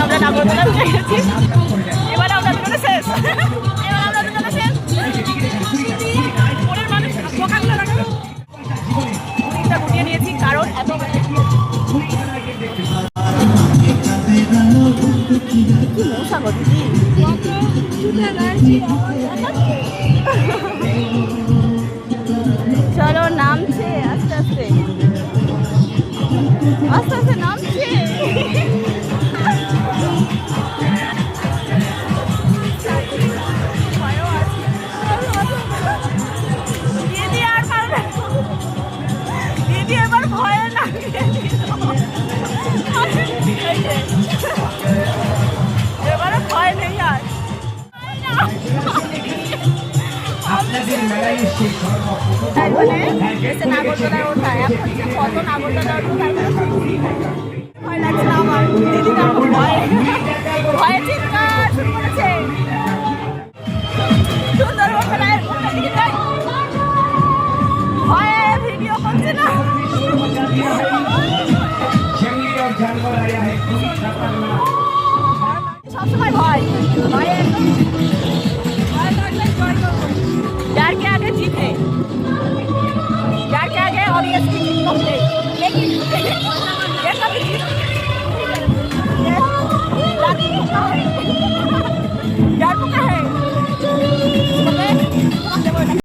আমরা নাগরদোলা উঠে গেছি, এবার আমরা দুজনে শেষ, এবার আমরা দুজনে শেষ। পরের মানুষ পোকাগুলো লাগানো দিকটা গুটিয়ে নিয়েছি, কারণ এত মশাগো দিদি। চলো নামছে আস্তে আস্তে আস্তে আস্তে নামছে। দিদি আর পারবে, দিদি এবার ভয়ে নামিয়ে এবারে ভয় নেই আর। তাই বলে এসে নাগরদোলায় ওঠা, এখন যে কত নাগরদোলায় ওঠা ভয় লাগছে না আমার। দিদি তো আমার ভয়ে ভয়ে চিৎকার শুরু করেছে। সুন্দরবন ভয়ে ভিডিও করছে না, সবসময় ভয় ভয়